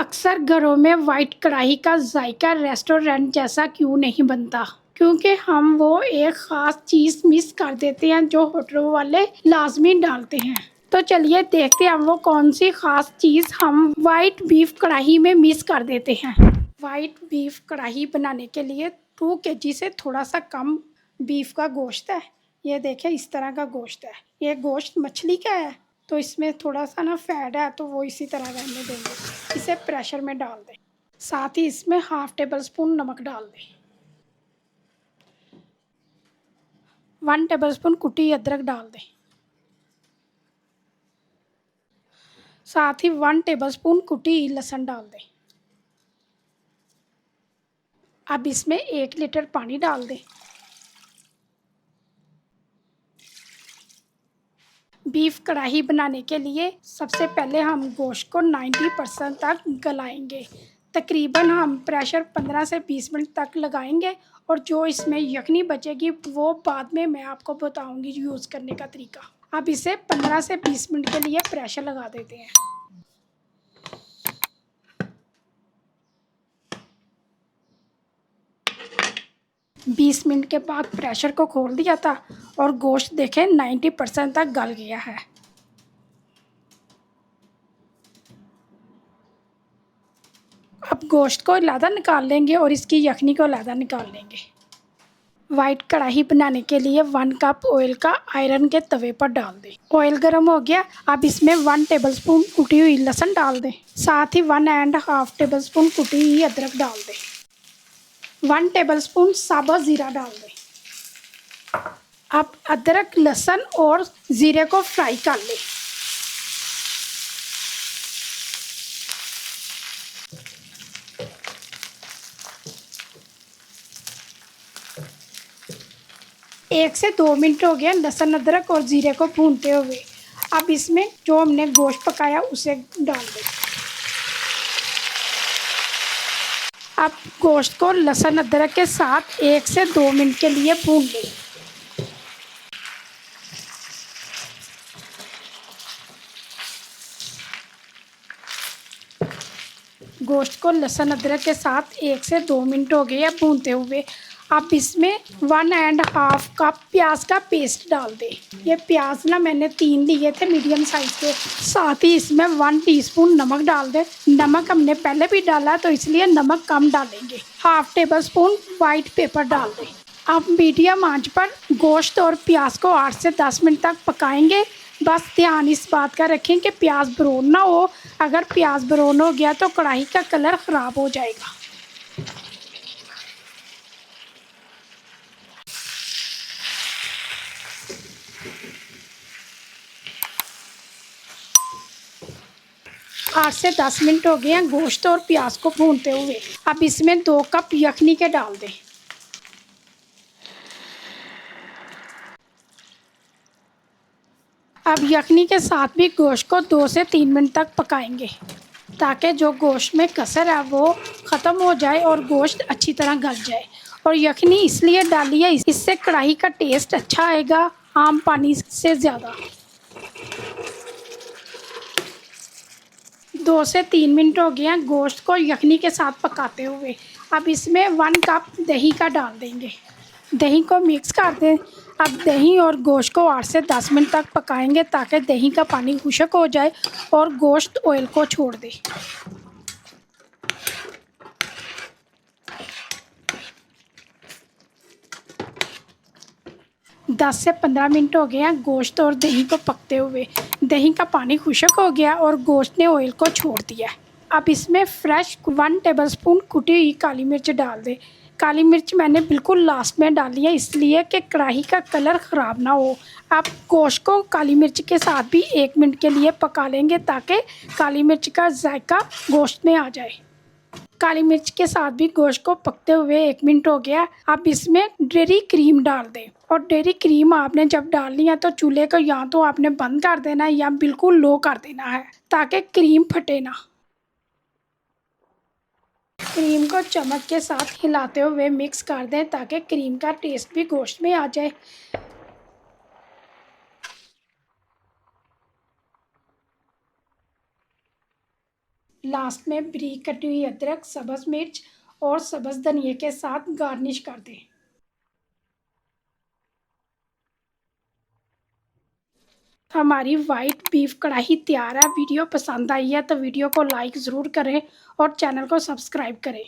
अक्सर घरों में वाइट कढ़ाई का जायका रेस्टोरेंट जैसा क्यों नहीं बनता? क्योंकि हम वो एक ख़ास चीज़ मिस कर देते हैं जो होटलों वाले लाजमी डालते हैं। तो चलिए देखते हैं वो कौन सी ख़ास चीज़ हम वाइट बीफ कढ़ाई में मिस कर देते हैं। वाइट बीफ कढ़ाई बनाने के लिए 2 केजी से थोड़ा सा कम बीफ का गोश्त है। ये देखें, इस तरह का गोश्त है। ये गोश्त मछली का है, तो इसमें थोड़ा सा ना फैट है, तो वो इसी तरह रहने देंगे। इसे प्रेशर में डाल दें। साथ ही इसमें हाफ टेबल स्पून नमक डाल दें। 1 टेबल स्पून कुटी अदरक डाल दें। साथ ही 1 टेबल स्पून कुटी लहसुन डाल दें। अब इसमें 1 लीटर पानी डाल दें। बीफ कढ़ाई बनाने के लिए सबसे पहले हम गोश्त को 90% तक गलाएंगे। तकरीबन हम प्रेशर 15 से 20 मिनट तक लगाएंगे और जो इसमें यखनी बचेगी वो बाद में मैं आपको बताऊंगी यूज़ करने का तरीका। अब इसे 15 से 20 मिनट के लिए प्रेशर लगा देते हैं। 20 मिनट के बाद प्रेशर को खोल दिया था और गोश्त देखें 90% तक गल गया है। अब गोश्त को अलहदा निकाल लेंगे और इसकी यखनी को अलहदा निकाल लेंगे। वाइट कढ़ाई बनाने के लिए 1 कप ऑयल का आयरन के तवे पर डाल दें। ऑयल गर्म हो गया, अब इसमें 1 टेबल स्पून कुटी हुई लहसुन डाल दें। साथ ही 1.5 टेबल स्पून कुटी हुई अदरक डाल दें। 1 टेबल स्पून साबुत ज़ीरा डाल दें। अब अदरक, लहसुन और ज़ीरे को फ्राई कर लें। एक से 2 मिनट हो गया लहसुन, अदरक और ज़ीरे को भूनते हुए। अब इसमें जो हमने गोश्त पकाया उसे डाल दें। अब गोश्त को लहसुन अदरक के साथ 1 से 2 मिनट के लिए भून लें। गोश्त को लहसुन अदरक के साथ 1 से 2 मिनट हो गए भूनते हुए। अब इसमें 1.5 कप प्याज का पेस्ट डाल दें। ये प्याज ना मैंने 3 लिए थे मीडियम साइज़ के। साथ ही इसमें 1 टीस्पून नमक डाल दें। नमक हमने पहले भी डाला तो इसलिए नमक कम डालेंगे। Half table spoon white paper डाल दें। अब मीडियम आंच पर गोश्त और प्याज को 8 से 10 मिनट तक पकाएंगे। बस ध्यान इस बात का रखें कि प्याज ब्राउन ना हो। अगर प्याज ब्राउन हो गया तो कढ़ाई का कलर ख़राब हो जाएगा। आठ से 10 मिनट हो गए हैं गोश्त और प्याज को भूनते हुए। अब इसमें 2 कप यखनी के डाल दें। अब यखनी के साथ भी गोश्त को 2 से 3 मिनट तक पकाएंगे ताकि जो गोश्त में कसर है वो ख़त्म हो जाए और गोश्त अच्छी तरह गल जाए। और यखनी इसलिए डाली है, इससे कढ़ाई का टेस्ट अच्छा आएगा आम पानी से ज़्यादा। 2 से 3 मिनट हो गए हैं गोश्त को यखनी के साथ पकाते हुए। अब इसमें 1 कप दही का डाल देंगे। दही को मिक्स कर दें। अब दही और गोश्त को 8 से 10 मिनट तक पकाएंगे ताकि दही का पानी खुश्क हो जाए और गोश्त ऑयल को छोड़ दे। 10 से 15 मिनट हो गए हैं गोश्त और दही को पकते हुए। दही का पानी खुश्क हो गया और गोश्त ने ऑयल को छोड़ दिया। अब इसमें फ्रेश 1 टेबल स्पून कुटी हुई काली मिर्च डाल दें। काली मिर्च मैंने बिल्कुल लास्ट में डाली है इसलिए कि कढ़ाई का कलर ख़राब ना हो। अब गोश्त को काली मिर्च के साथ भी 1 मिनट के लिए पका लेंगे ताकि काली मिर्च का जायका गोश्त में आ जाए। काली मिर्च के साथ भी गोश्त को पकते हुए 1 मिनट हो गया। अब इसमें डेयरी क्रीम डाल दें। और डेयरी क्रीम आपने जब डालनी है तो चूल्हे को या तो आपने बंद कर देना है या बिल्कुल लो कर देना है ताकि क्रीम फटे ना। क्रीम को चम्मच के साथ हिलाते हुए मिक्स कर दें ताकि क्रीम का टेस्ट भी गोश्त में आ जाए। लास्ट में बारीक कटी हुई अदरक, सब्ज़ मिर्च और सब्ज़ धनिया के साथ गार्निश कर दें। हमारी वाइट बीफ कढ़ाई तैयार है। वीडियो पसंद आई है तो वीडियो को लाइक ज़रूर करें और चैनल को सब्सक्राइब करें।